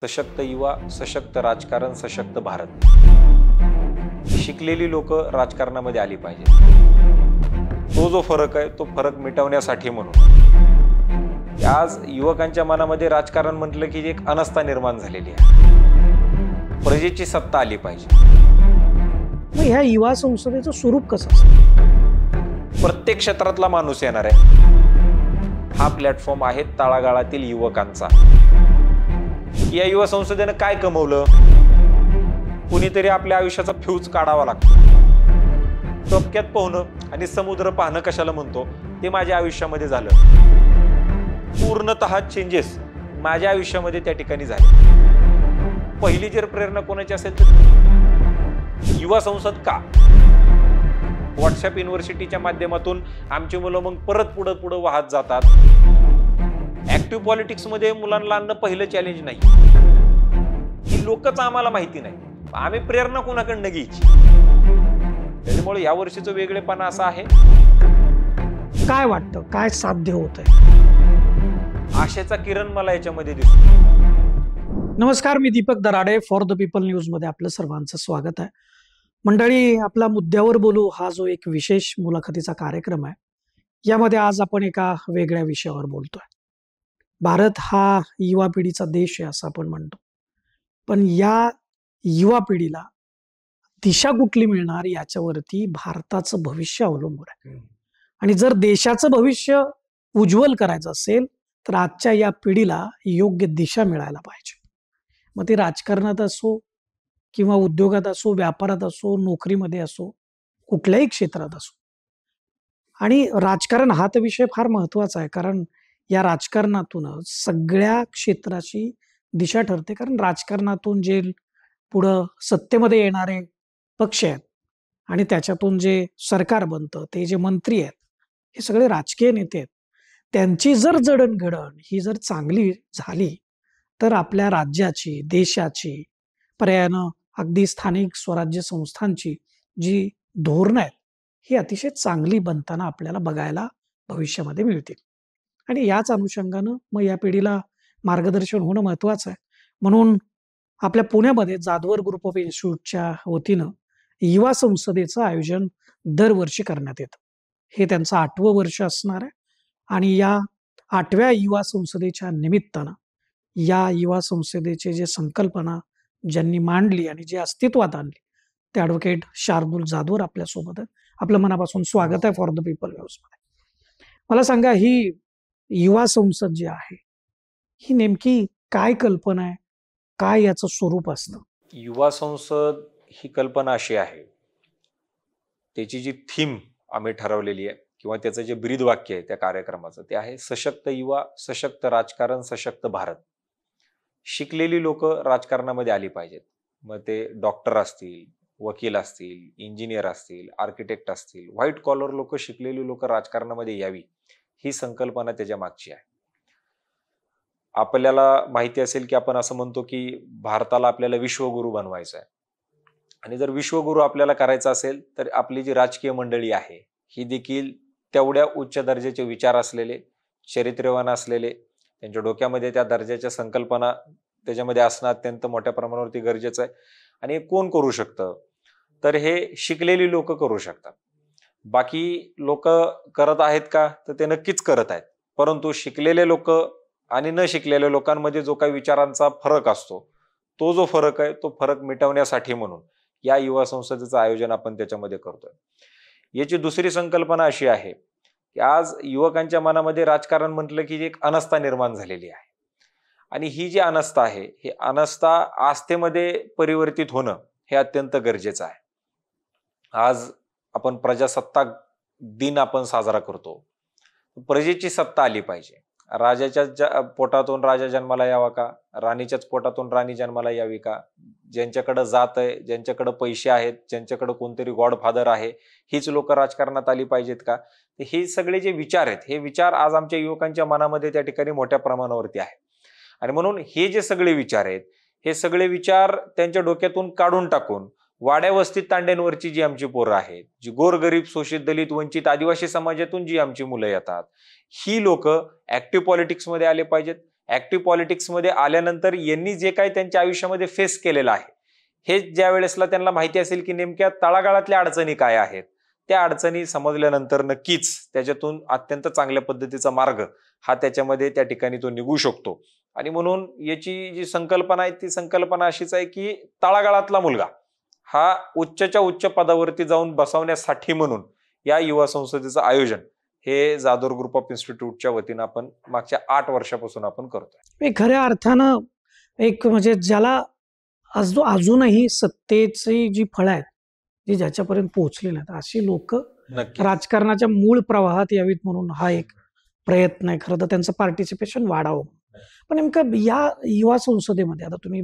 सशक्त युवा, सशक्त राजकारण, सशक्त भारत. शिकलेली लोक राजकारणामध्ये आली पाहिजे. तो जो फरक आहे तो फरक मिटवण्यासाठी म्हणून आज युवकांच्या मनामध्ये राजकारण म्हटलं की एक अनास्था निर्माण झालेली आहे. प्रजेची सत्ता आली पाहिजे. मग ह्या युवा संसदेचं स्वरूप कसं असतं? प्रत्येक क्षेत्रातला माणूस येणार आहे. हा प्लॅटफॉर्म आहे तळागाळातील युवकांचा. या युवा संसदेनं काय कमवलं? कुणीतरी आपल्या आयुष्याचा फ्यूज काढावा लागतो. टपक्यात पोहणं आणि समुद्र पाहणं कशाला म्हणतो ते माझ्या आयुष्यामध्ये झालं. पूर्णतः चेंजेस माझ्या आयुष्यामध्ये त्या ठिकाणी झाले. पहिली जर प्रेरणा कोणाची असेल तर युवा संसद का? व्हॉट्सअप युनिव्हर्सिटीच्या माध्यमातून आमची मुलं मग परत पुढं वाहत जातात. ऍक्टिव्ह पॉलिटिक्स मध्ये मुलांना आणणं पहिलं चॅलेंज नाही. ही लोकच आम्हाला माहिती नाही. आम्ही प्रेरणा कोणाकडनं घ्यायची? त्याच्यामुळे या वर्षीचं वेगळेपणा असं आहे. काय वाटतं, काय साध्य होत आहे? आशेचा किरण मला याच्यामध्ये दिसतो. नमस्कार, मी Deepak Darade. For the People News मध्ये आपलं सर्वांचं स्वागत आहे. मंडळी, आपला मुद्द्यावर बोलू हा जो एक विशेष मुलाखतीचा कार्यक्रम आहे, यामध्ये आज आपण एका वेगळ्या विषयावर बोलतोय. भारत हा युवा पिढीचा देश आहे असं आपण म्हणतो, पण या युवा पिढीला दिशा कुठली मिळणार याच्यावरती भारताचं भविष्य अवलंबून आहे. आणि जर देशाचं भविष्य उज्ज्वल करायचं असेल तर आजच्या या पिढीला योग्य दिशा मिळायला पाहिजे. मग ती राजकारणात असो किंवा उद्योगात असो, व्यापारात असो, नोकरीमध्ये असो, कुठल्याही क्षेत्रात असो. आणि राजकारण हा तर विषय फार महत्वाचा आहे, कारण या राजकारणातूनच सगळ्या क्षेत्राची दिशा ठरते. कारण राजकारणातून जे पुढं सत्तेमध्ये येणारे पक्ष आहेत आणि त्याच्यातून जे सरकार बनतं, ते जे मंत्री आहेत, हे सगळे राजकीय नेते आहेत. त्यांची जर जडणघडण ही जर चांगली झाली तर आपल्या राज्याची, देशाची, पर्यायानं अगदी स्थानिक स्वराज्य संस्थांची जी धोरणं आहेत ही अतिशय चांगली बनताना आपल्याला बघायला भविष्यामध्ये मिळतील. आणि याच अनुषंगानं मग या पिढीला मार्गदर्शन होणं महत्वाचं आहे. म्हणून आपल्या पुण्यामध्ये जाधवर ग्रुप ऑफ इन्स्टिट्यूटच्या वतीनं युवा संसदेचं आयोजन दरवर्षी करण्यात येतं. हे त्यांचं 8वं वर्ष असणार आहे. आणि या 8व्या युवा संसदेच्या निमित्तानं या युवा संसदेचे जे संकल्पना ज्यांनी मांडली आणि जे अस्तित्वात आणली ते ॲडव्होकेट शार्दूल जाधवर आपल्यासोबत आहेत. आपलं मनापासून स्वागत आहे फॉर द पीपल न्यूज मध्ये. मला सांगा, ही युवा संसद जी आहे ही नेमकी काय कल्पना आहे, काय याचं स्वरूप असतं? युवा संसद ही कल्पना अशी आहे, त्याची जी थीम आम्ही ठरवलेली आहे किंवा त्याचं जे ब्रीद वाक्य आहे त्या कार्यक्रमाचं, ते आहे सशक्त युवा, सशक्त राजकारण, सशक्त भारत. शिकलेली लोक राजकारणामध्ये आली पाहिजेत. मग ते डॉक्टर असतील, वकील असतील, इंजिनियर असतील, आर्किटेक्ट असतील, व्हाईट कॉलर लोक, शिकलेली लोक राजकारणामध्ये यावी, ही संकल्पना त्याच्या मागची आहे. आपल्याला माहिती असेल की आपण असं म्हणतो की भारताला आपल्याला विश्वगुरू बनवायचं आहे. आणि जर विश्वगुरू आपल्याला करायचं असेल तर आपली जी राजकीय मंडळी आहे ही देखील तेवढ्या उच्च दर्जाचे विचार असलेले, चरित्रवान असलेले, त्यांच्या डोक्यामध्ये त्या दर्जाच्या संकल्पना त्याच्यामध्ये असणं अत्यंत मोठ्या प्रमाणावरती गरजेचं आहे. आणि कोण करू शकतं? तर हे शिकलेली लोक करू शकतात. बाकी लोक करत आहेत का? तर ते नक्कीच करत आहेत. परंतु शिकलेले लोक आणि न शिकलेल्या लोकांमध्ये जो काही विचारांचा फरक असतो, तो जो फरक आहे तो फरक मिटवण्यासाठी म्हणून या युवा संसदेचं आयोजन आपण त्याच्यामध्ये करतोय. याची दुसरी संकल्पना अशी आहे की आज युवकांच्या मनामध्ये राजकारण म्हटलं की एक अनास्था निर्माण झालेली आहे. आणि ही जी अनास्था आहे, ही अनास्था आस्थेमध्ये परिवर्तित होणं हे अत्यंत गरजेचं आहे. आज आपण प्रजासत्ताक दिन आपण साजरा करतो. प्रजेची सत्ता आली पाहिजे. राजाच्या पोटातून राजा जन्माला यावा का? राणीच्याच पोटातून राणी जन्माला यावी का? ज्यांच्याकडे जात आहे, ज्यांच्याकडे पैसे आहेत, ज्यांच्याकडे कोणतरी गॉडफादर आहे, हीच लोक राजकारणात आली पाहिजेत का? हे सगळे जे विचार आहेत, हे विचार आज आमच्या युवकांच्या मनामध्ये त्या ठिकाणी मोठ्या प्रमाणावरती आहे. आणि म्हणून हे जे सगळे विचार आहेत, हे सगळे विचार त्यांच्या डोक्यातून काढून टाकून वाड्या वस्तीत तांड्यांवरची जी आमची पोरं आहेत, जी गोरगरीब, शोषित, दलित, वंचित, आदिवासी समाजातून जी आमची मुलं येतात, ही लोक ऍक्टिव्ह पॉलिटिक्स मध्ये आले पाहिजेत. ऍक्टिव्ह पॉलिटिक्समध्ये आल्यानंतर यांनी जे काही त्यांच्या आयुष्यामध्ये फेस केलेलं आहे, हे ज्या वेळेसला त्यांना माहिती असेल की नेमक्या तळागाळातल्या अडचणी काय आहेत, त्या अडचणी समजल्यानंतर नक्कीच त्याच्यातून अत्यंत चांगल्या पद्धतीचा मार्ग हा त्याच्यामध्ये त्या ठिकाणी तो निघू शकतो. आणि म्हणून याची जी संकल्पना आहे ती संकल्पना अशीच आहे की तळागाळातला मुलगा हा उच्चच्या उच्च पदावरती जाऊन बसवण्यासाठी म्हणून या युवा संसदेचं आयोजन हे जाधव ग्रुप ऑफ इन्स्टिट्यूटच्या वतीनं आपण मागच्या 8 वर्षापासून आपण करतोय. खऱ्या अर्थानं एक म्हणजे ज्याला अजूनही सत्तेची जी फळं आहेत ती ज्याच्यापर्यंत पोहोचली नाहीत अशी लोक नक्की राजकारणाच्या मूळ प्रवाहात यावीत म्हणून हा एक प्रयत्न आहे. खरं तर त्यांचं पार्टिसिपेशन वाढावं. पण नेमकं या युवा संसदेमध्ये आता तुम्ही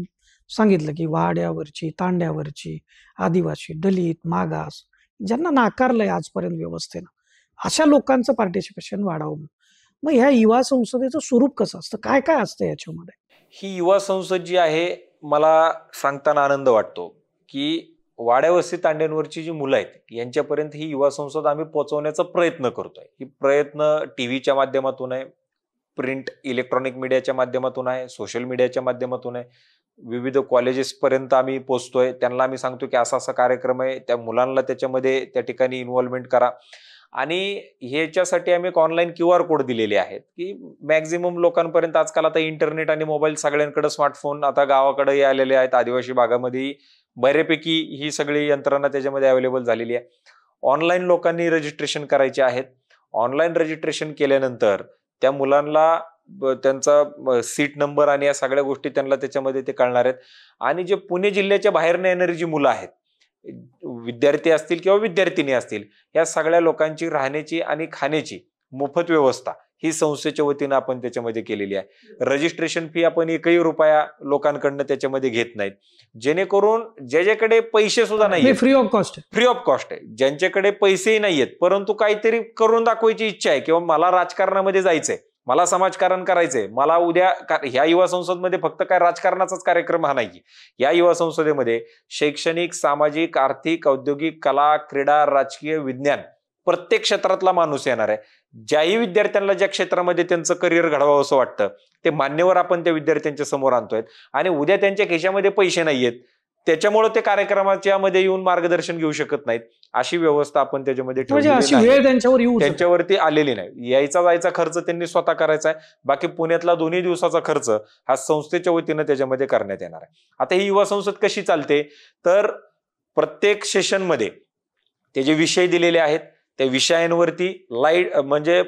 सांगितलं की वाड्यावरची, तांड्यावरची, आदिवासी, दलित, मागास ज्यांना नाकारलंय आजपर्यंत व्यवस्थेनं, अशा लोकांचं पार्टिसिपेशन वाढावं. मग ह्या युवा संसदेचं स्वरूप कसं असतं, काय काय असतं याच्यामध्ये? ही युवा संसद जी आहे, मला सांगताना आनंद वाटतो की वाड्यावस्ती तांड्यांवरची जी मुलं आहेत यांच्यापर्यंत ही युवा संसद आम्ही पोहोचवण्याचा प्रयत्न करतोय. ही प्रयत्न टीव्हीच्या माध्यमातून आहे, प्रिंट इलेक्ट्रॉनिक मीडियाच्या माध्यमातून आहे, सोशल मीडियाच्या माध्यमातून आहे, विविध कॉलेजेस पर्यंत आम्ही पोहोचतोय. त्यांना आम्ही सांगतो की असा असा कार्यक्रम आहे, त्या मुलांना त्याच्यामध्ये त्या ठिकाणी इन्व्हॉल्वमेंट करा. आणि ह्याच्यासाठी आम्ही एक ऑनलाईन QR कोड दिलेले आहेत की मॅक्झिमम लोकांपर्यंत आजकाल आता इंटरनेट आणि मोबाईल सगळ्यांकडे, स्मार्टफोन आता गावाकडेही आलेले आहेत, आदिवासी भागामध्ये बऱ्यापैकी ही सगळी यंत्रणा त्याच्यामध्ये अवेलेबल झालेली आहे. ऑनलाईन लोकांनी रजिस्ट्रेशन करायचे आहेत. ऑनलाईन रजिस्ट्रेशन केल्यानंतर त्या मुलांना त्यांचा सीट नंबर आणि या सगळ्या गोष्टी त्यांना त्याच्यामध्ये ते कळणार आहेत. आणि जे पुणे जिल्ह्याच्या बाहेरनं येणारी जी मुलं आहेत, विद्यार्थी असतील किंवा विद्यार्थिनी असतील, या सगळ्या लोकांची राहण्याची आणि खाण्याची मोफत व्यवस्था ही संस्थेच्या वतीनं आपण त्याच्यामध्ये केलेली आहे. रजिस्ट्रेशन फी आपण एकही रुपया लोकांकडनं त्याच्यामध्ये घेत नाहीत, जेणेकरून ज्याच्याकडे पैसे सुद्धा नाही, फ्री ऑफ कॉस्ट आहे, ज्यांच्याकडे पैसेही नाहीयेत परंतु काहीतरी करून दाखवायची इच्छा आहे किंवा मला राजकारणामध्ये जायचंय, मला समाजकारण करायचंय, मला उद्या ह्या युवा संसदमध्ये फक्त काय राजकारणाचाच कार्यक्रम हा नाही. या युवा संसदेमध्ये शैक्षणिक, सामाजिक, आर्थिक, औद्योगिक, कला, क्रीडा, राजकीय, विज्ञान प्रत्येक क्षेत्रातला माणूस येणार आहे. ज्याही विद्यार्थ्यांना ज्या क्षेत्रामध्ये त्यांचं करिअर घडवावं असं वाटतं ते मान्यवर आपण त्या विद्यार्थ्यांच्या समोर आणतोय. आणि उद्या त्यांच्या खिशामध्ये पैसे नाहीयेत, त्याच्यामुळे ते कार्यक्रमाच्या मध्ये येऊन मार्गदर्शन घेऊ शकत नाहीत, अशी व्यवस्था आपण त्याच्यामध्ये त्यांच्यावरती आलेली नाही. यायचा जायचा खर्च त्यांनी स्वतः करायचा आहे. बाकी पुण्यातला 2 दिवसाचा खर्च हा संस्थेच्या वतीनं त्याच्यामध्ये करण्यात येणार आहे. आता ही युवा संसद कशी चालते तर प्रत्येक सेशनमध्ये ते जे विषय दिलेले आहेत त्या विषयांवरती लाईट म्हणजे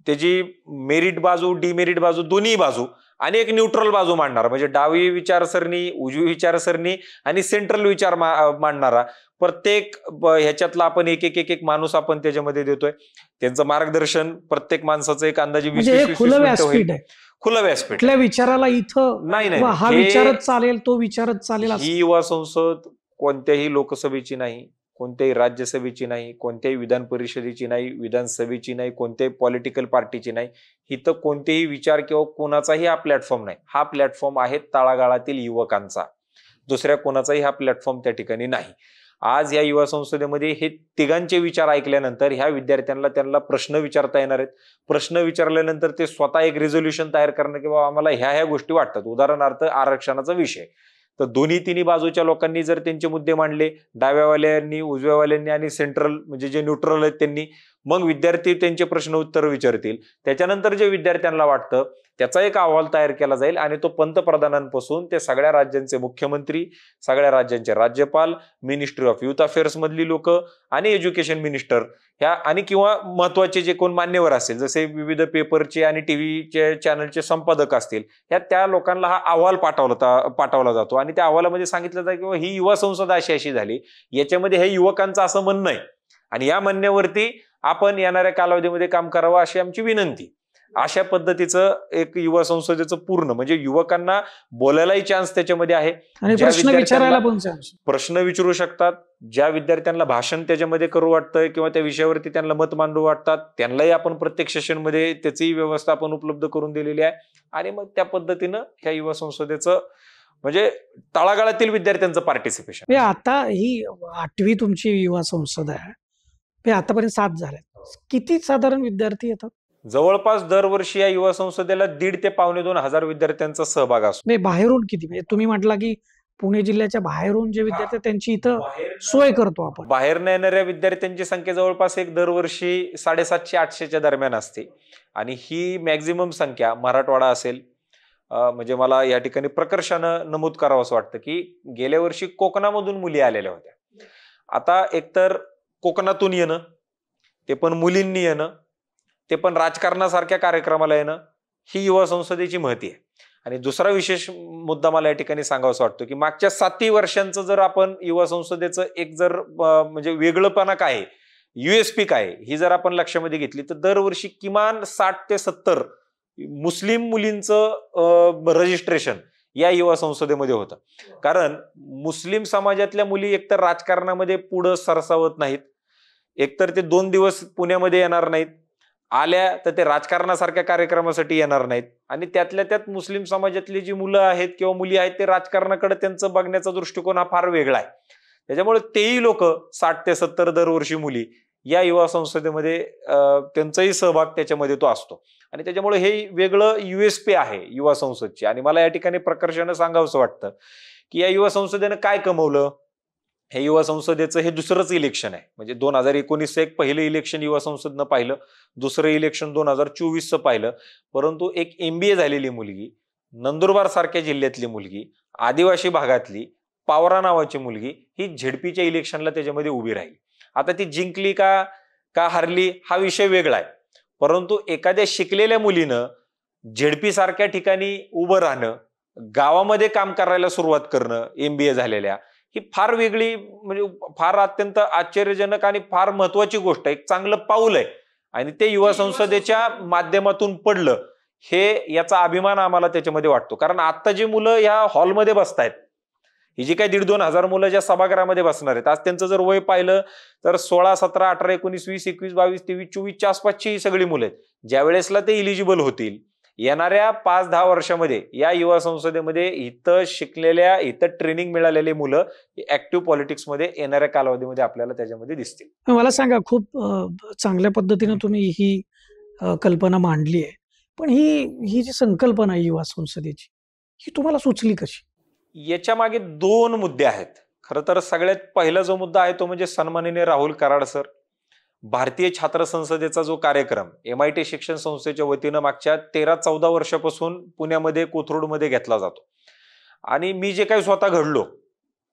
त्याची मेरिट बाजू, डिमेरिट बाजू, दोन्ही बाजू आणि एक न्यूट्रल बाजू मांडणारा, म्हणजे डावी विचारसरणी, उजवी विचारसरणी आणि सेंट्रल विचार मांडणारा प्रत्येक ह्याच्यातला आपण एक माणूस आपण त्याच्यामध्ये देतोय. त्यांचं मार्गदर्शन प्रत्येक माणसाचं एक अंदाजे 20-25 खुलं व्यासपीठ आहे. खुलं व्यासपीठ, कुठल्या विचाराला इथं नाही, हा विचारच चालेल, तो विचारच चालेल. ही युवा संसद कोणत्याही लोकसभेची नाही, कोणत्याही राज्यसभेची नाही, कोणत्याही विधान परिषदेची नाही, विधानसभेची नाही, कोणत्याही पॉलिटिकल पार्टीची नाही. इथं कोणतेही विचार किंवा कोणाचाही हा प्लॅटफॉर्म नाही. हा प्लॅटफॉर्म आहे तळागाळातील युवकांचा, दुसऱ्या कोणाचाही हा प्लॅटफॉर्म त्या ठिकाणी नाही. आज या युवा संसदेमध्ये हे तिघांचे विचार ऐकल्यानंतर ह्या विद्यार्थ्यांना त्यांना प्रश्न विचारता येणार आहेत. प्रश्न विचारल्यानंतर ते स्वतः एक रिझोल्युशन तयार करणं की बाबा आम्हाला ह्या गोष्टी वाटतात. उदाहरणार्थ आरक्षणाचा विषय, तर दोन्ही तिन्ही बाजूच्या लोकांनी जर त्यांचे मुद्दे मांडले, डाव्यावाल्यांनी, उजव्यावाल्यांनी आणि सेंट्रल म्हणजे जे न्यूट्रल आहेत त्यांनी, मग विद्यार्थी त्यांचे प्रश्न उत्तर विचारतील. त्याच्यानंतर जे विद्यार्थ्यांना वाटतं त्याचा एक अहवाल तयार केला जाईल आणि तो पंतप्रधानांपासून ते सगळ्या राज्यांचे मुख्यमंत्री, सगळ्या राज्यांचे राज्यपाल, मिनिस्ट्री ऑफ युथ अफेअर्स मधली लोक आणि एज्युकेशन मिनिस्टर ह्या आणि किंवा महत्वाचे जे कोण मान्यवर असतील, जसे विविध पेपरचे आणि टीव्हीचे चॅनलचे संपादक असतील, त्या लोकांना हा अहवाल पाठवला जातो आणि त्या अहवालामध्ये सांगितलं जातं की ही युवा संसद अशी झाली, याच्यामध्ये हे युवकांचं असं म्हणणं आहे आणि या म्हणण्यावरती आपण येणाऱ्या कालावधीमध्ये काम करावं अशी आमची विनंती. अशा पद्धतीचं एक युवा संसदेचं पूर्ण म्हणजे युवकांना बोलायलाही चान्स त्याच्यामध्ये आहे, प्रश्न विचारू शकतात, ज्या विद्यार्थ्यांना भाषण त्याच्यामध्ये करू वाटतंय किंवा त्या विषयावरती त्यांना मत मांडू वाटतात त्यांनाही आपण प्रत्येक सेशनमध्ये त्याची व्यवस्था आपण उपलब्ध करून दिलेली आहे. आणि मग त्या पद्धतीनं ह्या युवा संसदेचं म्हणजे तळागाळातील विद्यार्थ्यांचं पार्टिसिपेशन. आता ही 8वी तुमची युवा संसद आहे, आतापर्यंत 7 झाल्या, किती साधारण विद्यार्थी येतात? जवळपास दरवर्षी या युवा संसदेला 1.5 ते 1.25 विद्यार्थ्यांचा सहभाग असतो. नाही, बाहेरून किती, म्हणजे तुम्ही म्हटला की पुणे जिल्ह्याच्या बाहेरून जे विद्यार्थी आहेत, त्यांची इथं सोय करतो आपण. बाहेरनं येणाऱ्या विद्यार्थ्यांची संख्या जवळपास एक दरवर्षी 750-800च्या दरम्यान असते आणि ही मॅक्झिमम संख्या मराठवाडा असेल. म्हणजे मला या ठिकाणी प्रकर्षानं नमूद करावं असं वाटतं की गेल्या वर्षी कोकणामधून मुली आलेल्या होत्या. आता एकतर कोकणातून येणं, ते पण मुलींनी येणं, ते पण राजकारणासारख्या कार्यक्रमाला येणं, ही युवा संसदेची महती आहे. आणि दुसरा विशेष मुद्दा मला या ठिकाणी सांगावासा वाटतो की मागच्या 7 वर्षांचं जर आपण युवा संसदेचं एक जर म्हणजे वेगळंपणा काय आहे, USP काय आहे, ही जर आपण लक्षामध्ये घेतली तर दरवर्षी किमान 60 ते 70 मुस्लिम मुलींचं रजिस्ट्रेशन या युवा संसदेमध्ये होतं. कारण मुस्लिम समाजातल्या मुली एकतर राजकारणामध्ये पुढं सरसावत नाहीत, एकतर ते 2 दिवस पुण्यामध्ये येणार नाहीत, आल्या तर ते राजकारणासारख्या कार्यक्रमासाठी येणार नाहीत आणि त्यातल्या त्यात मुस्लिम समाजातली जी मुलं आहेत किंवा मुली आहेत ते राजकारणाकडे त्यांचं बघण्याचा दृष्टिकोन हा फार वेगळा आहे. त्याच्यामुळे तेही लोक 60 ते 70 दरवर्षी मुली या युवा संसदेमध्ये त्यांचाही सहभाग त्याच्यामध्ये तो असतो आणि त्याच्यामुळे हे वेगळं USP आहे युवा संसदची. आणि मला या ठिकाणी प्रकर्षानं सांगावंसं वाटतं की या युवा संसदेनं काय कमवलं. हे युवा संसदेचं हे दुसरंच इलेक्शन आहे. म्हणजे 2019चं एक पहिलं इलेक्शन युवा संसदनं पाहिलं, दुसरं इलेक्शन 2024चं पाहिलं. परंतु एक MBA झालेली मुलगी, नंदुरबार सारख्या जिल्ह्यातली मुलगी, आदिवासी भागातली, पावरा नावाची मुलगी ही झेडपीच्या इलेक्शनला त्याच्यामध्ये उभी राहिली. आता ती जिंकली का हारली हा विषय वेगळा आहे. परंतु एखाद्या शिकलेल्या मुलीनं झेडपी सारख्या ठिकाणी उभं राहणं, गावामध्ये काम करायला सुरुवात करणं, MBA झालेल्या, ही फार वेगळी म्हणजे फार अत्यंत आश्चर्यजनक आणि फार महत्वाची गोष्ट आहे. एक चांगलं पाऊल आहे आणि ते युवा संसदेच्या माध्यमातून पडलं, हे याचा अभिमान आम्हाला त्याच्यामध्ये वाटतो. कारण आता जी मुलं या हॉलमध्ये बसतायत, ही जी काही 1,5-2 हजार मुलं ज्या सभागृहामध्ये बसणार आहेत, आज त्यांचं जर वय पाहिलं तर 16, 17, 18, 19, 20, 21, 22, 23, 24च्या आसपासची ही सगळी मुलं आहेत. ज्या वेळेसला ते इलिजिबल होतील येणाऱ्या 5-10 वर्षामध्ये या युवा संसदेमध्ये इथं शिकलेल्या, इथं ट्रेनिंग मिळालेली मुलं ऍक्टिव्ह पॉलिटिक्समध्ये येणाऱ्या कालावधीमध्ये आपल्याला त्याच्यामध्ये दिसतील. मला सांगा, खूप चांगल्या पद्धतीने तुम्ही ही कल्पना मांडली आहे. पण ही जी संकल्पना आहे युवा संसदेची, ही तुम्हाला सुचली कशी? याच्या मागे 2 मुद्दे आहेत. खरं तर सगळ्यात पहिला जो मुद्दा आहे तो म्हणजे सन्माननीय राहुल कराड सर, भारतीय छात्र संसदेचा जो कार्यक्रम MIT शिक्षण संस्थेच्या वतीनं मागच्या 13-14 वर्षापासून पुण्यामध्ये कोथरूडमध्ये घेतला जातो. आणि मी जे काही स्वतः घडलो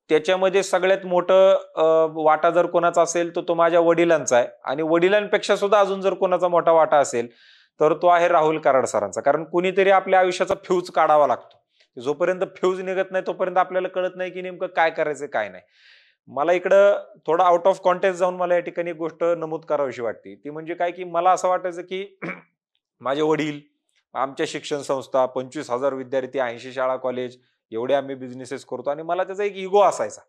त्याच्यामध्ये सगळ्यात मोठं वाटा जर कोणाचा असेल तर तो माझ्या वडिलांचा आहे. आणि वडिलांपेक्षा सुद्धा अजून जर कोणाचा मोठा वाटा असेल तर तो आहे राहुल कराड सरांचा. कारण कुणीतरी आपल्या आयुष्याचा फ्यूज काढावा लागतो. जोपर्यंत फ्यूज निघत नाही तोपर्यंत आपल्याला कळत नाही की नेमकं काय करायचं काय नाही. मला इकडं थोडं आउट ऑफ कॉन्टेक्स्ट जाऊन मला या ठिकाणी एक गोष्ट नमूद करावीशी वाटते. ती म्हणजे काय की मला असं वाटायचं की माझे वडील, आमच्या शिक्षण संस्था, 25,000 विद्यार्थी, 80 शाळा कॉलेज, एवढे आम्ही बिझनेसेस करतो आणि मला त्याचा एक इगो असायचा.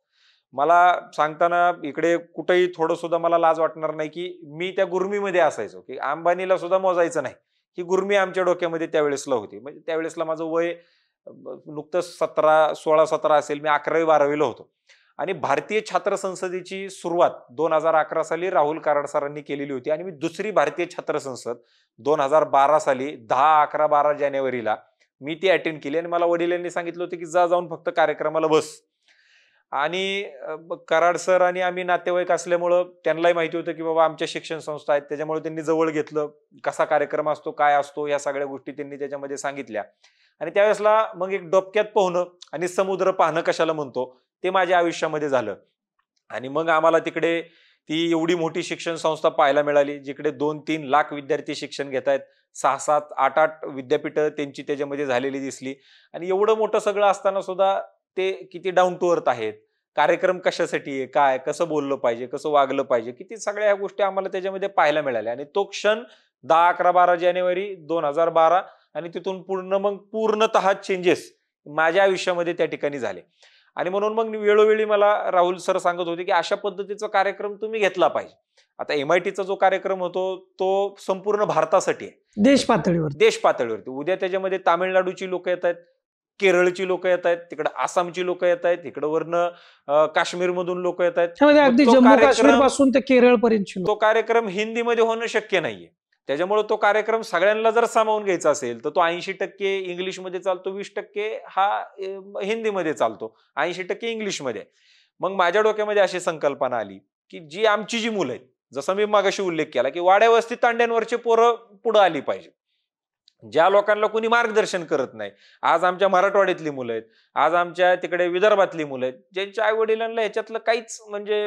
मला सांगताना इकडे कुठेही थोडं सुद्धा मला लाज वाटणार नाही की मी त्या गुरमीमध्ये असायचो की अंबानीला सुद्धा मोजायचं नाही. ही गुरमी आमच्या डोक्यामध्ये त्यावेळेसला होती. म्हणजे त्यावेळेसला माझं वय नुकतंच 16-17 असेल. मी 11वी-12वीला होतो. आणि भारतीय छात्र संसदेची सुरुवात 2011 साली राहुल कराड सरांनी केलेली होती आणि मी दुसरी भारतीय छात्र संसद 2012 साली 10, 11, 12 जानेवारीला मी ती अटेंड केली. आणि मला वडिलांनी सांगितलं होतं की जाऊन फक्त कार्यक्रमाला बस. आणि कराड सर आणि आम्ही नातेवाईक असल्यामुळं त्यांनाही माहिती होतं की बाबा आमच्या शिक्षण संस्था आहेत, त्याच्यामुळे त्यांनी जवळ घेतलं. कसा कार्यक्रम असतो, काय असतो, या सगळ्या गोष्टी त्यांनी त्याच्यामध्ये सांगितल्या. आणि त्यावेळेसला मग एक डोक्यात पोहणं आणि समुद्र पाहणं कशाला म्हणतो ते माझ्या आयुष्यामध्ये झालं. आणि मग आम्हाला तिकडे ती एवढी मोठी शिक्षण संस्था पाहायला मिळाली, जिकडे 2-3 लाख विद्यार्थी शिक्षण घेत आहेत. 6-7, 8-8 विद्यापीठं त्यांची त्याच्यामध्ये झालेली दिसली. आणि एवढं मोठं सगळं असताना सुद्धा ते किती डाऊन टू अर्थ आहेत, कार्यक्रम कशासाठी आहे, काय कसं बोललं पाहिजे, कसं वागलं पाहिजे, किती सगळ्या ह्या गोष्टी आम्हाला त्याच्यामध्ये पाहायला मिळाल्या. आणि तो क्षण 10, 11, 12 जानेवारी 2012 आणि तिथून मग पूर्णतः चेंजेस माझ्या आयुष्यामध्ये त्या ठिकाणी झाले. आणि म्हणून मग वेळोवेळी मला राहुल सर सांगत होते की अशा पद्धतीचा कार्यक्रम तुम्ही घेतला पाहिजे. आता MITचा जो कार्यक्रम होतो तो संपूर्ण भारतासाठी आहे, देश पातळीवरती. उद्या त्याच्यामध्ये तामिळनाडूची लोक येत आहेत, केरळची लोक येत आहेत, तिकडे आसामची लोक येत आहेत, तिकडे वरनं काश्मीरमधून लोक येत आहेत. अगदी जम्मू काश्मीर पासून ते केरळ पर्यंत तो कार्यक्रम हिंदीमध्ये होणं शक्य नाहीये. त्याच्यामुळे तो कार्यक्रम सगळ्यांना जर सामावून घ्यायचा असेल तर तो 80% इंग्लिशमध्ये चालतो, 20% हा हिंदीमध्ये चालतो, 80% इंग्लिशमध्ये. मग माझ्या डोक्यामध्ये अशी संकल्पना आली की आमची जी मुलं आहेत, जसं मी मागाशी उल्लेख केला की वाड्या वस्ती तांड्यांवरची पोरं पुढे आली पाहिजे, ज्या लोकांना कोणी मार्गदर्शन करत नाही. आज आमच्या मराठवाड्यातली मुलं आहेत, आज आमच्या तिकडे विदर्भातली मुलं आहेत, ज्यांच्या आई वडिलांना ह्याच्यातलं काहीच म्हणजे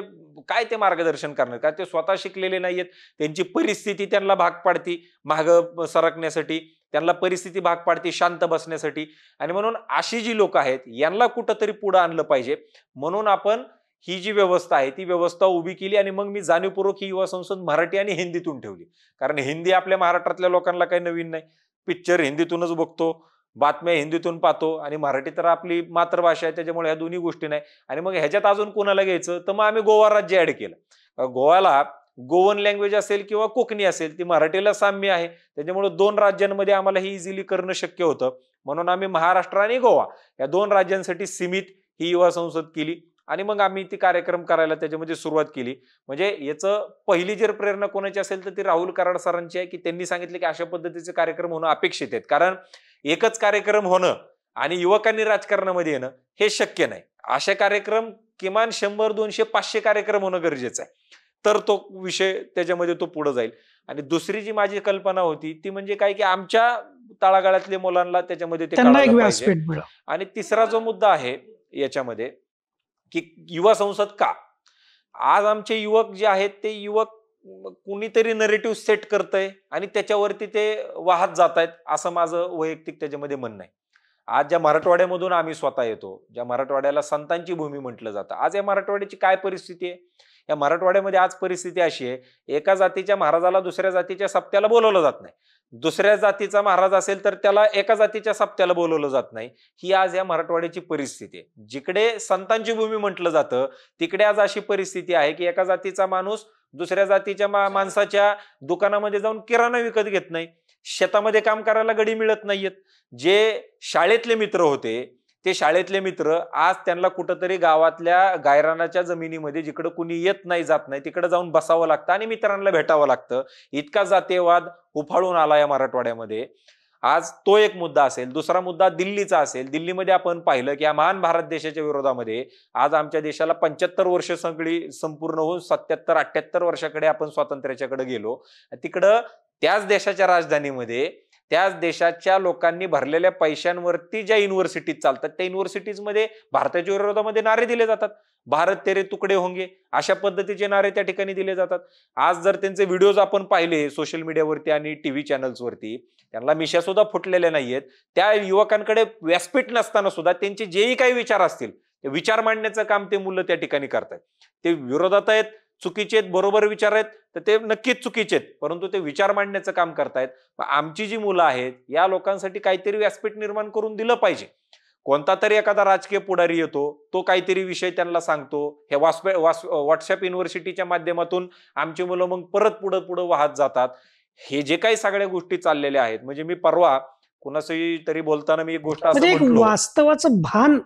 काय ते मार्गदर्शन करणार, का ते स्वतः शिकलेले नाहीयेत, त्यांची परिस्थिती त्यांना भाग पाडती मागं सरकण्यासाठी, त्यांना परिस्थिती भाग पाडते शांत बसण्यासाठी. आणि म्हणून अशी जी लोक आहेत यांना कुठंतरी पुढे आणलं पाहिजे, म्हणून आपण ही जी व्यवस्था आहे ती व्यवस्था उभी केली. आणि मग मी जाणीवपूर्वक ही युवा संसद मराठी आणि हिंदीतून ठेवली, कारण हिंदी आपल्या महाराष्ट्रातल्या लोकांना काही नवीन नाही, पिक्चर हिंदीतूनच बघतो, बातम्या हिंदीतून पाहतो, आणि मराठी तर आपली मातृभाषा आहे, त्याच्यामुळे ह्या दोन्ही गोष्टी नाही. आणि मग ह्याच्यात अजून कोणाला घ्यायचं, तर मग आम्ही गोवा राज्य ऍड केलं. गोव्याला गोवन लँग्वेज असेल किंवा कोकणी असेल ती मराठीला साम्य आहे, त्याच्यामुळे 2 राज्यांमध्ये आम्हाला हे इझिली करणं शक्य होतं. म्हणून आम्ही महाराष्ट्र आणि गोवा या 2 राज्यांसाठी सीमित ही युवा संसद केली. आणि मग आम्ही ती कार्यक्रम करायला त्याच्यामध्ये सुरुवात केली. म्हणजे याचं पहिली जर प्रेरणा कोणाची असेल तर ती राहुल कराड सरांची आहे, की त्यांनी सांगितले की अशा पद्धतीचे कार्यक्रम होणं अपेक्षित आहेत, कारण एकच कार्यक्रम होणं आणि युवकांनी राजकारणामध्ये येणं हे शक्य नाही. असे कार्यक्रम किमान 100, 200, 500 कार्यक्रम होणं गरजेचं आहे, तर तो विषय त्याच्यामध्ये तो पुढे जाईल. आणि दुसरी जी माझी कल्पना होती ती म्हणजे काय, की आमच्या तळागाळातल्या मुलांना त्याच्यामध्ये ते त्यांना एक कळालं पाहिजे. व्यासपीठ मिळावं. आणि तिसरा जो मुद्दा आहे याच्यामध्ये, की युवा संसद का, आज आमचे युवक जे आहेत ते युवक कुणीतरी नरेटिव्ह सेट करतंय आणि त्याच्यावरती ते वाहत जात आहेत, असं माझं वैयक्तिक त्याच्यामध्ये म्हणणं आहे. आज ज्या मराठवाड्यामधून आम्ही स्वतः येतो, ज्या मराठवाड्याला संतांची भूमी म्हटलं जातं, आज या मराठवाड्याची काय परिस्थिती आहे? या मराठवाड्यामध्ये आज परिस्थिती अशी आहे, एका जातीच्या महाराजाला दुसऱ्या जातीच्या सप्त्याला बोलवलं जात नाही, दुसऱ्या जातीचा महाराज असेल तर त्याला एका जातीच्या सप्त्याला बोलवलं जात नाही. ही आज या मराठवाड्याची परिस्थिती आहे. जिकडे संतांची भूमी म्हटलं जातं तिकडे आज अशी परिस्थिती आहे की एका जातीचा माणूस दुसऱ्या जातीच्या माणसाच्या दुकानामध्ये जाऊन किराणा विकत घेत नाही, शेतामध्ये काम करायला गडी मिळत नाहीयेत. जे शाळेतले मित्र होते ते शाळेतले मित्र आज त्यांना कुठंतरी गावातल्या गायरानाच्या जमिनीमध्ये जिकडे कुणी येत नाही जात नाही तिकडे जाऊन बसावं लागतं आणि मित्रांना भेटावं लागतं. इतका जातीयवाद उफाळून आला या मराठवाड्यामध्ये. आज तो एक मुद्दा असेल. दुसरा मुद्दा दिल्लीचा असेल. दिल्लीमध्ये आपण पाहिलं की या महान भारत देशाच्या विरोधामध्ये आज आमच्या देशाला 75 वर्ष सगळी संपूर्ण होऊन 77-78 वर्षाकडे आपण स्वातंत्र्याच्याकडे गेलो. तिकडं त्याच देशाच्या राजधानीमध्ये त्याच देशाच्या लोकांनी भरलेल्या पैशांवरती ज्या युनिव्हर्सिटीज चालतात त्या युनिव्हर्सिटीजमध्ये भारताच्या विरोधामध्ये नारे दिले जातात. भारत तेरे तुकडे होंगे अशा पद्धतीचे नारे त्या ठिकाणी दिले जातात. आज जर त्यांचे व्हिडिओज आपण पाहिले सोशल मीडियावरती आणि टीव्ही चॅनल्सवरती, त्यांना मिशा सुद्धा फुटलेल्या नाहीयेत. त्या युवकांकडे व्यासपीठ नसताना सुद्धा त्यांचे जेही काही विचार असतील ते विचार मांडण्याचं काम ते मुलं त्या ठिकाणी करतात. ते विरोधात आहेत, चुकीचे आहेत, बरोबर विचार आहेत तर ते नक्कीच चुकीचे आहेत, परंतु ते विचार मांडण्याचं काम करतायत. आमची जी मुलं आहेत या लोकांसाठी काहीतरी व्यासपीठ निर्माण करून दिलं पाहिजे. कोणता तरी एखादा राजकीय पुढारी येतो, तो काहीतरी विषय त्यांना सांगतो, हे व्हॉट्सअप युनिव्हर्सिटीच्या माध्यमातून आमची मुलं मग परत पुढे वाहत जातात. हे जे काही सगळ्या गोष्टी चाललेल्या आहेत, म्हणजे मी परवा कुणाशी तरी बोलताना मी एक गोष्ट असं म्हणजे एक म्हटलो, वास्तवाचं भान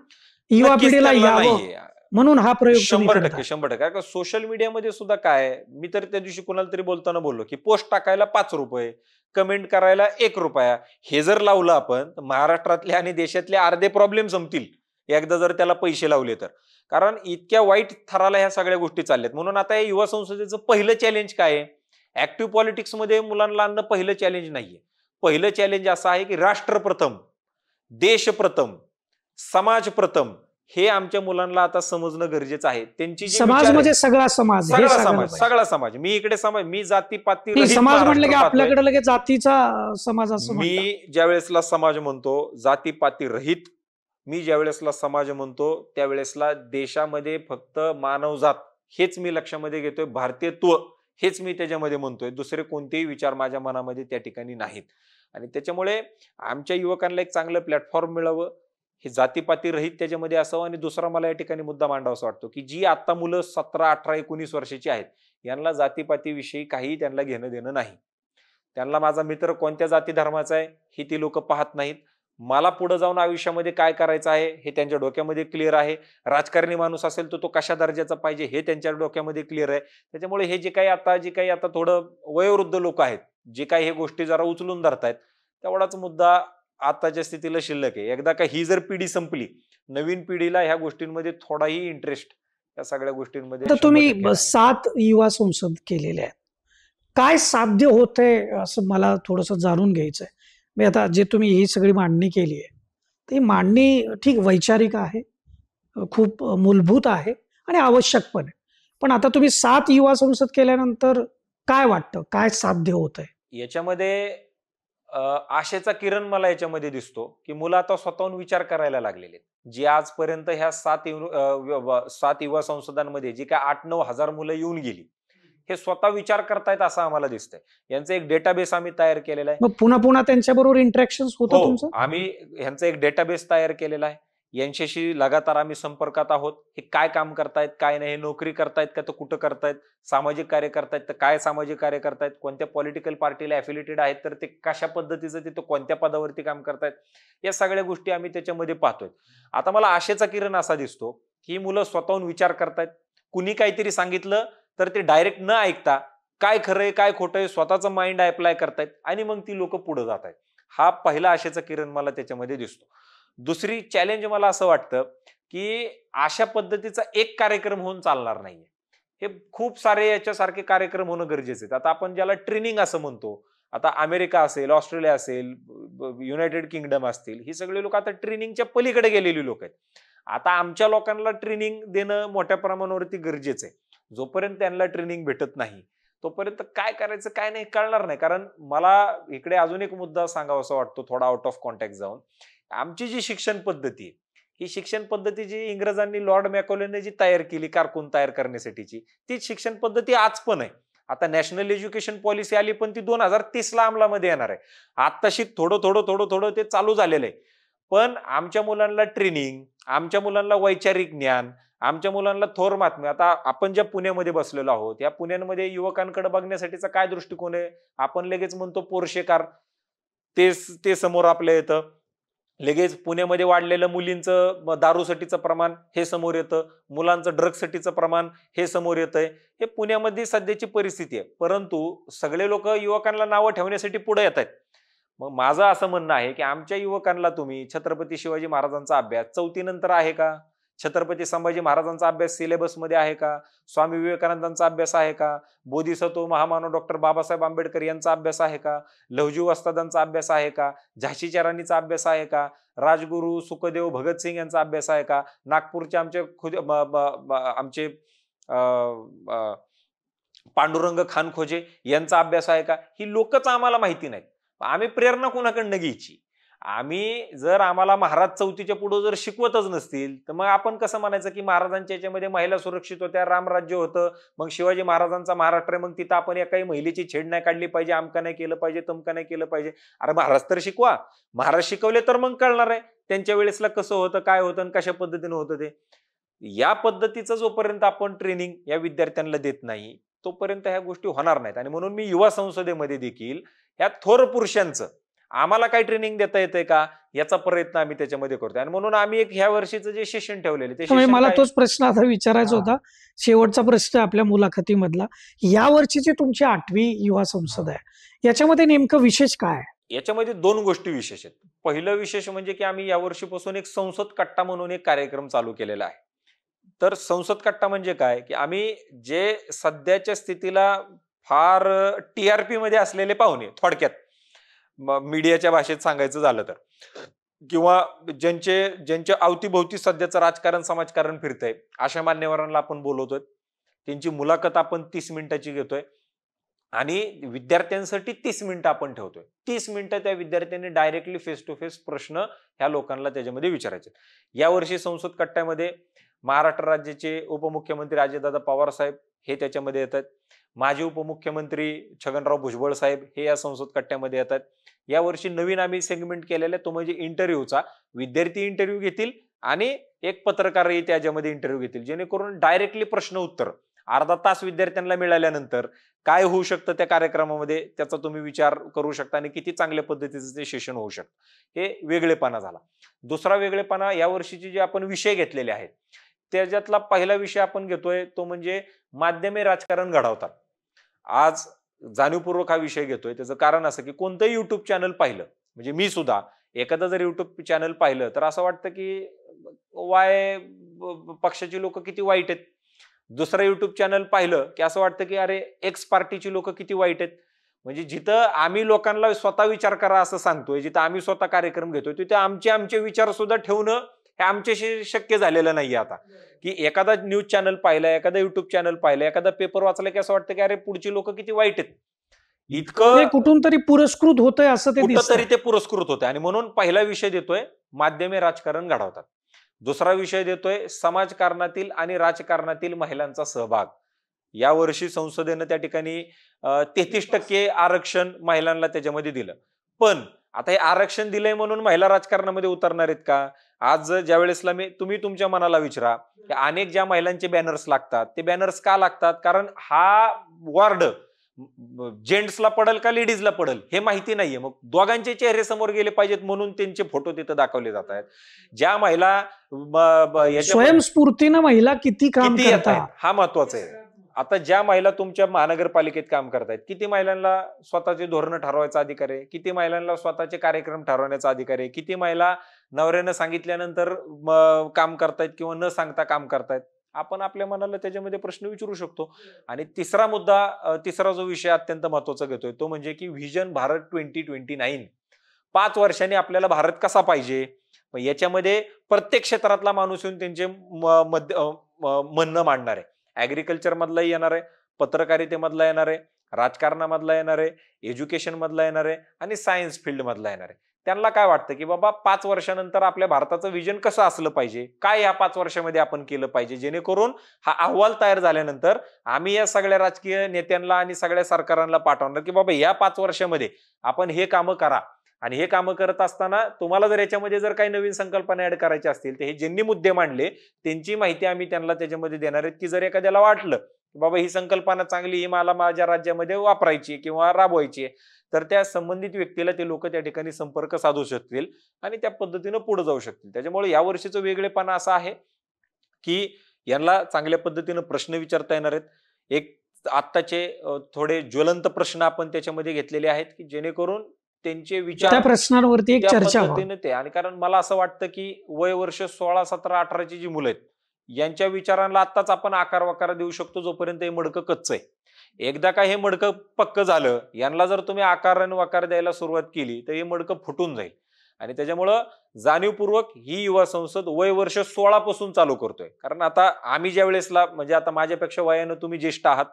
युवा नक्कीच पिढीला त्यांना यावं नाहीये. म्हणून हा प्रयोग तुम्ही 100%, करताय. 100%. कारण सोशल मीडियामध्ये सुद्धा काय, मी तर त्या दिवशी कुणाला तरी बोलताना बोललो की पोस्ट टाकायला 5 रुपये, कमेंट करायला 1 रुपया, हे जर लावलं आपण तर महाराष्ट्रातले आणि देशातले अर्धे प्रॉब्लेम संपतील एकदा जर त्याला पैसे लावले तर. कारण इतक्या वाईट थराला ह्या सगळ्या गोष्टी चालल्यात. म्हणून आता या युवा संसदेचं पहिलं चॅलेंज काय आहे, ऍक्टिव्ह पॉलिटिक्समध्ये मुलांना आणणं पहिलं चॅलेंज नाहीये. पहिलं चॅलेंज असं आहे की राष्ट्र प्रथम, देश प्रथम, समाज प्रथम हे आमच्या मुलांना आता समजणं गरजेचं आहे. त्यांची जी समाज विचार म्हणजे आहे, सगळा समाज हे सगळा सांगायला समाज, पाहिजे. सगळा समाज. मी इकडे समाज, मी जातीपाती नाही, रहित समाज म्हटलं की महाराष्ट्र पाहतोय. आपल्याकडे लगेच जातीचा समाज असं म्हणतात. मी ज्या वेळेसला समाज म्हणतो जातीपाती रहित, मी ज्या वेळेसला समाज म्हणतो त्यावेळेसला देशामध्ये फक्त मानवजात हेच मी लक्षामध्ये घेतोय, भारतीयत्व हेच मी त्याच्यामध्ये म्हणतोय. दुसरे कोणतेही विचार माझ्या मनामध्ये त्या ठिकाणी नाहीत. आणि त्याच्यामुळे आमच्या युवकांना एक चांगलं प्लॅटफॉर्म मिळावं, हे जातीपाती रहित त्याच्यामध्ये असावं. आणि दुसरा मला या ठिकाणी मुद्दा मांडावासा वाटतो की जी आता मुलं 17, 18, 19 वर्षाची आहेत यांना जातीपातीविषयी काही त्यांना घेणं देणं नाही. त्यांना माझा मित्र कोणत्या जाती धर्माचा आहे हे ती लोक पाहत नाहीत. मला पुढे जाऊन आयुष्यामध्ये काय करायचं आहे हे त्यांच्या डोक्यामध्ये क्लिअर आहे. राजकारणी माणूस असेल तर तो कशा दर्जाचा पाहिजे हे त्यांच्या डोक्यामध्ये क्लिअर आहे. त्याच्यामुळे हे जे काही आता थोडं वयोवृद्ध लोक आहेत जे काही हे गोष्टी जरा उचलून धरतायत तेवढाच मुद्दा आताच्या स्थितीला शिल्लक आहे. एकदा का ही जर पिढी संपली, नवीन पिढीला ह्या गोष्टींमध्ये थोडाही इंटरेस्ट या सगळ्या गोष्टींमध्ये आता 100% तुम्ही नाही. 7 युवा संसद केलेले आहेत. काय साध्य होतंय असं मला थोडंसं जाणून घ्यायचंय. मी आता जे तुम्ही ही सगळी मांडणी केली आहे, ती मांडणी ठीक वैचारिक आहे, खूप मूलभूत आहे आणि आवश्यक पण आहे. पण आता तुम्ही 7 युवा संसद केल्यानंतर काय वाटतं? काय साध्य होतंय? याच्यामध्ये आशेचा किरण मला याच्यामध्ये दिसतो, की मुलं आता स्वतःहून विचार करायला लागलेले आहेत. जी आजपर्यंत ह्या 7 युवा संसदांमध्ये जी काय 8-9 हजार मुलं येऊन गेली, हे स्वतः विचार करतायत असं आम्हाला दिसतंय. यांचं एक डेटाबेस आम्ही तयार केलेला आहे. मग पुन्हा-पुन्हा त्यांच्याबरोबर इंटरॅक्शन्स होतं तुमचं? हो, आम्ही ह्यांचा एक डेटाबेस तयार केलेला आहे. यांच्याशी लगातार आम्ही संपर्कात आहोत. हे काय काम करतायत, काय नाही, हे नोकरी करतायत का तर कुठं करतायत, सामाजिक कार्य करतायत तर काय सामाजिक कार्य करतायत, कोणत्या पॉलिटिकल पार्टीला ॲफिलिएटेड आहेत तर ते कशा पद्धतीचं तिथं कोणत्या पदावरती काम करतायत, या सगळ्या गोष्टी आम्ही त्याच्यामध्ये पाहतोय. आता मला आशेचा किरण असा दिसतो, की ही मुलं स्वतःहून विचार करतायत. कुणी काहीतरी सांगितलं तर ते डायरेक्ट न ऐकता काय खरंय, काय खोटंय स्वतःचं माइंड अप्लाय करतायत आणि मग ती लोकं पुढे जात आहेत. हा पहिला आशेचा किरण मला त्याच्यामध्ये दिसतो. दुसरी चॅलेंज मला असं वाटतं, की अशा पद्धतीचा एक कार्यक्रम होऊन चालणार नाहीये. हे खूप सारे याच्यासारखे कार्यक्रम होणं गरजेचं आहे. आता आपण ज्याला ट्रेनिंग असं म्हणतो. आता अमेरिका असेल, ऑस्ट्रेलिया असेल, युनायटेड किंगडम असतील, ही सगळी लोकं आता ट्रेनिंगच्या पलीकडे गेलेली लोक आहेत. आता आमच्या लोकांना ट्रेनिंग देणं मोठ्या प्रमाणावरती गरजेचं आहे. जोपर्यंत त्यांना ट्रेनिंग भेटत नाही, तोपर्यंत काय करायचं काय नाही कळणार नाही. कारण मला इकडे अजून एक मुद्दा सांगावासा वाटतो थोडा आउट ऑफ कॉन्टेक्स्ट जाऊन. आमची जी शिक्षण पद्धती आहे, ही शिक्षण पद्धती जी इंग्रजांनी लॉर्ड मॅकॉलेने जी तयार केली कारकून तयार करण्यासाठीची, तीच शिक्षण पद्धती आज पण आहे. आता नॅशनल एज्युकेशन पॉलिसी आली पण ती 2030 ला अंमलामध्ये येणार आहे. आत्ताशी थोडं ते चालू झालेलं आहे. पण आमच्या मुलांना ट्रेनिंग, आमच्या मुलांना वैचारिक ज्ञान, आमच्या मुलांना थोर महात्म्य. आता आपण ज्या पुण्यामध्ये बसलेलो आहोत, या पुण्यामध्ये युवकांकडे बघण्यासाठीचा काय दृष्टिकोन आहे? आपण लगेच म्हणतो पोर्शे कार, ते समोर आपल्या येतं. लगेच पुण्यामध्ये वाढलेलं मुलींचं दारूसाठीचं प्रमाण हे समोर येतं. मुलांचं ड्रग्ससाठीचं प्रमाण हे समोर येतंय. हे पुण्यामध्ये सध्याची परिस्थिती आहे. परंतु सगळे लोक युवकांना नावं ठेवण्यासाठी पुढे येत आहेत. मग माझं असं म्हणणं आहे, की आमच्या युवकांना तुम्ही छत्रपती शिवाजी महाराजांचा अभ्यास 4थी नंतर आहे का? छत्रपती संभाजी महाराजांचा अभ्यास सिलेबसमध्ये आहे का? स्वामी विवेकानंदांचा अभ्यास आहे का? बोधिसत्व महामानव डॉक्टर बाबासाहेब आंबेडकर यांचा अभ्यास आहे का? लहुजी वस्तादांचा अभ्यास आहे का? झाशीच्या राणीचा अभ्यास आहे का? राजगुरू सुखदेव भगतसिंग यांचा अभ्यास आहे का? नागपूरचे आमचे आमचे अ, अ, पांडुरंग खानखोजे यांचा अभ्यास आहे का? ही लोकच आम्हाला माहिती नाहीत. आम्ही प्रेरणा कुणाकडनं घ्यायची? आम्ही जर आम्हाला महाराज 4थीच्या पुढे जर शिकवतच नसतील, तर मग आपण कसं म्हणायचं, की महाराजांच्या याच्यामध्ये महिला सुरक्षित होत्या, रामराज्य होतं, मग शिवाजी महाराजांचा महाराष्ट्र आहे, मग तिथं आपण एकाही महिलेची छेड नाही काढली पाहिजे, अमका नाही केलं पाहिजे, तमका नाही केलं पाहिजे. अरे महाराज तर शिकवा. महाराज शिकवले तर मग कळणार आहे त्यांच्या वेळेसला कसं होतं, काय होतं आणि कशा पद्धतीनं होतं ते. या पद्धतीचं जोपर्यंत आपण ट्रेनिंग या विद्यार्थ्यांना देत नाही, तोपर्यंत ह्या गोष्टी होणार नाहीत. आणि म्हणून मी युवा संसदेमध्ये देखील ह्या थोर पुरुषांचं आम्हाला काय ट्रेनिंग देता येतंय का, याचा प्रयत्न आम्ही त्याच्यामध्ये करतोय. आणि म्हणून आम्ही एक ह्या वर्षीचं जे सेशन ठेवलेलं ते त्यामुळे सेशन मला काय तोच प्रश्न आता विचारायचा हां. होता. शेवटचा प्रश्न आपल्या मुलाखतीमधला. यावर्षी जी तुमची 8वी युवा संसद आहे, याच्यामध्ये नेमकं विशेष काय आहे? याच्यामध्ये 2 गोष्टी विशेष आहेत. पहिलं विशेष म्हणजे की आम्ही यावर्षीपासून एक संसद कट्टा म्हणून एक कार्यक्रम चालू केलेला आहे. तर संसद कट्टा म्हणजे काय, की आम्ही जे सध्याच्या स्थितीला फार टी-आर-पी मध्ये असलेले पाहुणे थोडक्यात मीडियाच्या भाषेत सांगायचं झालं तर, किंवा ज्यांच्या अवतीभोवती सध्याचं राजकारण समाजकारण फिरतंय, अशा मान्यवरांना आपण बोलवतोय. त्यांची मुलाखत आपण 30 मिनिटाची घेतोय आणि विद्यार्थ्यांसाठी 30 मिनिटं आपण ठेवतोय. 30 मिनिटं त्या विद्यार्थ्यांनी डायरेक्टली फेस टू फेस प्रश्न ह्या लोकांना त्याच्यामध्ये विचारायचे. यावर्षी संसद कट्ट्यामध्ये महाराष्ट्र राज्याचे उपमुख्यमंत्री अजितदादा पवार साहेब हे त्याच्यामध्ये येतात. माजी उपमुख्यमंत्री छगनराव भुजबळ साहेब हे या संसद कट्ट्यामध्ये येतात. यावर्षी नवीन आम्ही सेगमेंट केलेला आहे, तो म्हणजे इंटरव्ह्यूचा. विद्यार्थी इंटरव्ह्यू घेतील आणि एक पत्रकारही त्याच्यामध्ये इंटरव्ह्यू घेतील, जेणेकरून डायरेक्टली प्रश्न उत्तर अर्धा तास विद्यार्थ्यांना मिळाल्यानंतर काय होऊ शकतं त्या कार्यक्रमामध्ये, त्याचा तुम्ही विचार करू शकता आणि किती चांगल्या पद्धतीचं ते सेशन होऊ शकतं. हे वेगळेपणा झाला. दुसरा वेगळेपणा यावर्षीचे जे आपण विषय घेतलेले आहेत, त्याच्यातला पहिला विषय आपण घेतोय तो म्हणजे माध्यमे राजकारण घडवतात. आज जाणीवपूर्वक हा विषय घेतोय त्याचं कारण असं की कोणतंही युट्यूब चॅनल पाहिलं, म्हणजे मी सुद्धा एखादं जर युट्यूब चॅनल पाहिलं तर असं वाटतं की वाय पक्षाची लोक किती वाईट आहेत. दुसरं युट्यूब चॅनल पाहिलं की असं वाटतं की अरे एक्स पार्टीची लोक किती वाईट आहेत. म्हणजे जिथं आम्ही लोकांना स्वतः विचार करा असं सांगतोय, जिथं आम्ही स्वतः कार्यक्रम घेतोय, तिथे आमचे विचार सुद्धा ठेवणं हे आमच्याशी शक्य झालेलं नाहीये आता. की एखादा न्यूज चॅनल पाहिला, एखादा युट्यूब चॅनल पाहिला, एखादा पेपर वाचला की असं वाटतं की अरे पुढची लोक किती वाईट आहेत. इतकं ते कुठून तरी पुरस्कृत होतंय असं ते कुठंतरी दिसतंय. ते पुरस्कृत होते. आणि म्हणून पहिला विषय देतोय माध्यमे राजकारण घडवतात. दुसरा विषय देतोय समाजकारणातील आणि राजकारणातील महिलांचा सहभाग. यावर्षी संसदेनं त्या ठिकाणी 33% आरक्षण महिलांना त्याच्यामध्ये दिलं. पण आता हे आरक्षण दिलंय म्हणून महिला राजकारणामध्ये उतरणार आहेत का? आज ज्या वेळेसला तुम्ही तुमच्या मनाला विचारा की अनेक ज्या महिलांचे बॅनर्स लागतात, ते बॅनर्स का लागतात? कारण हा वॉर्ड जेंट्सला पडल का लेडीजला पडल हे माहिती नाहीये. मग दोघांचे चेहरे समोर गेले पाहिजेत म्हणून त्यांचे फोटो तिथं दाखवले जात आहेत. ज्या महिला स्वयंस्फूर्तीनं महिला किती काम किती येत आहेत करतात. हा महत्वाचा आहे. आता ज्या महिला तुमच्या महानगरपालिकेत काम करतायत, किती महिलांना स्वतःचे धोरणं ठरवायचा अधिकार आहे? किती महिलांना स्वतःचे कार्यक्रम ठरवण्याचा अधिकार आहे? किती महिला नवऱ्यानं सांगितल्यानंतर काम करतायत किंवा न सांगता काम करतायत? आपण आपल्या मनाला त्याच्यामध्ये प्रश्न विचारू शकतो. आणि तिसरा जो विषय अत्यंत महत्वाचा घेतोय तो म्हणजे की व्हिजन भारत 2029. 5 वर्षांनी आपल्याला भारत कसा पाहिजे? मग याच्यामध्ये प्रत्येक क्षेत्रातला माणूस येऊन त्यांचे म्हणणं मांडणार आहे. ऍग्रिकल्चर मधलाही येणार आहे, पत्रकारितेमधला येणार आहे, राजकारणामधला येणार आहे, एज्युकेशन मधला येणार आहे आणि सायन्स फील्ड मधला येणार आहे. त्यांना काय वाटतं की बाबा 5 वर्षानंतर आपल्या भारताचं विजन कसं असलं पाहिजे, काय या 5 वर्षामध्ये आपण केलं पाहिजे, जेणेकरून हा अहवाल तयार झाल्यानंतर आम्ही या सगळ्या राजकीय नेत्यांना आणि सगळ्या सरकारांना पाठवणार की बाबा या 5 वर्षामध्ये आपण हे कामं करा. आणि हे कामं करत असताना तुम्हाला जर याच्यामध्ये जर काही नवीन संकल्पना ऍड करायच्या असतील तर हे ज्यांनी मुद्दे मांडले त्यांची माहिती आम्ही त्यांना त्याच्यामध्ये देणार आहेत. की जर एखाद्याला वाटलं की बाबा ही संकल्पना चांगली, ही मला माझ्या राज्यामध्ये वापरायची किंवा राबवायची, तर त्या संबंधित व्यक्तीला ते लोक त्या ठिकाणी संपर्क साधू शकतील आणि त्या पद्धतीनं पुढे जाऊ शकतील. त्याच्यामुळे या वर्षीचं वेगळेपणा असा आहे की यांना चांगल्या पद्धतीनं प्रश्न विचारता येणार आहेत. एक आत्ताचे थोडे ज्वलंत प्रश्न आपण त्याच्यामध्ये घेतलेले आहेत की जेणेकरून त्यांचे विचार त्या प्रश्नांवरती एक त्या चर्चा व्हावी. पद्धतीने ते. आणि कारण मला असं वाटतं की वय वर्ष 16, 17, 18ची जी मुलं आहेत यांच्या विचारांना आत्ताच आपण आकार वाकार देऊ शकतो जोपर्यंत हे मडकं कच्चं आहे. एकदा का हे मडकं पक्क झालं, यांना जर तुम्ही आकार आणि वाकार द्यायला सुरुवात केली तर हे मडकं फुटून जाईल. आणि त्याच्यामुळं जाणीवपूर्वक ही युवा संसद वय वर्ष 16 पासून चालू करतोय. कारण आता आम्ही ज्या वेळेसला, म्हणजे आता माझ्यापेक्षा वयानं तुम्ही ज्येष्ठ आहात,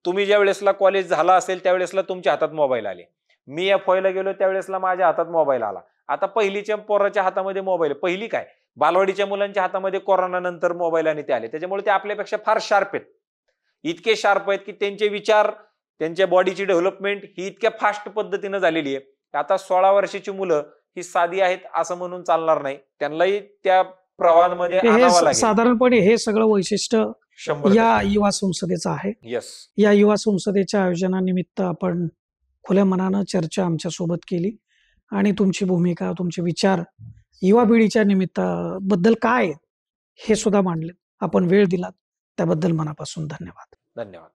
तुम्ही ज्या वेळेसला कॉलेज झाला असेल त्यावेळेसला तुमच्या हातात मोबाईल आले. मी एफ-वायला गेलो त्यावेळेसला माझ्या हातात मोबाईल आला. आता पहिलीच्या पोराच्या हातामध्ये मोबाईल, पहिली काय बालवाडीच्या मुलांच्या हातामध्ये कोरोना नंतर मोबाईल आणि ते आले. त्याच्यामुळे ते आपल्यापेक्षा फार शार्प आहेत. इतके शार्प आहेत की त्यांचे विचार, त्यांच्या बॉडीची डेव्हलपमेंट ही इतक्या फास्ट पद्धतीनं झालेली आहे. आता 16 वर्षाची मुलं ही साधी आहेत असं म्हणून चालणार नाही. त्यांनाही त्या प्रवाहामध्ये आणावं लागेल. साधारणपणे हे सगळं वैशिष्ट्य 100% या युवा संसदेचं आहे. येस. या युवा संसदेच्या आयोजनानिमित्त आपण खुल्या मनानं चर्चा आमच्या सोबत केली आणि तुमची भूमिका, तुमचे विचार युवा पिढीच्या बद्दल काय हे सुद्धा मांडले. आपण वेळ दिलात त्याबद्दल मनापासून धन्यवाद. धन्यवाद.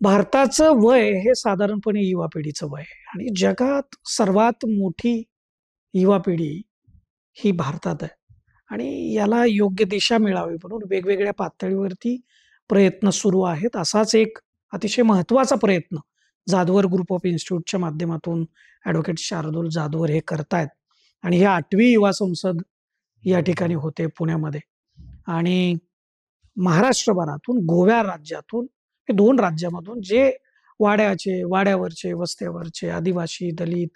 भारताचं वय हे साधारणपणे युवा पिढीचं वय आहे आणि जगात सर्वात मोठी युवा पिढी ही भारतात आहे. आणि याला योग्य दिशा मिळावी म्हणून वेगवेगळ्या पातळीवरती प्रयत्न सुरू आहेत. असाच एक अतिशय महत्वाचा प्रयत्न जाधवर ग्रुप ऑफ इन्स्टिट्यूटच्या माध्यमातून ॲडव्होकेट शार्दूल जाधवर हे करतायत. आणि ही 8वी युवा संसद या ठिकाणी होते पुण्यामध्ये. आणि महाराष्ट्रभरातून, गोवा राज्यातून, हे 2 राज्यामधून जे वाड्यावरचे, वस्त्यावरचे, आदिवासी, दलित,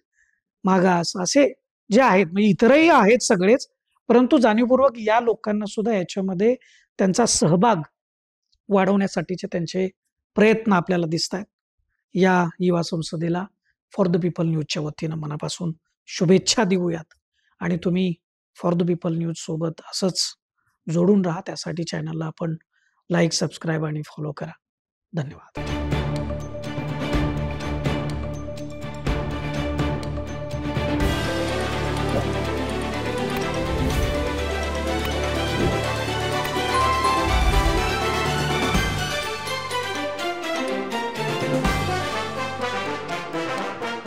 मागास असे जे आहेत, म्हणजे इतरही आहेत सगळेच, परंतु जाणीवपूर्वक या लोकांना सुद्धा याच्यामध्ये त्यांचा सहभाग वाढवण्यासाठीचे त्यांचे प्रयत्न आपल्याला दिसत आहेत. या युवा संसदेला फॉर द पीपल न्यूजच्या वतीनं मनापासून शुभेच्छा देऊयात. आणि तुम्ही फॉर द पीपल न्यूज सोबत असंच जोडून राहा. त्यासाठी चॅनलला आपण लाईक, सबस्क्राईब आणि फॉलो करा. धन्यवाद.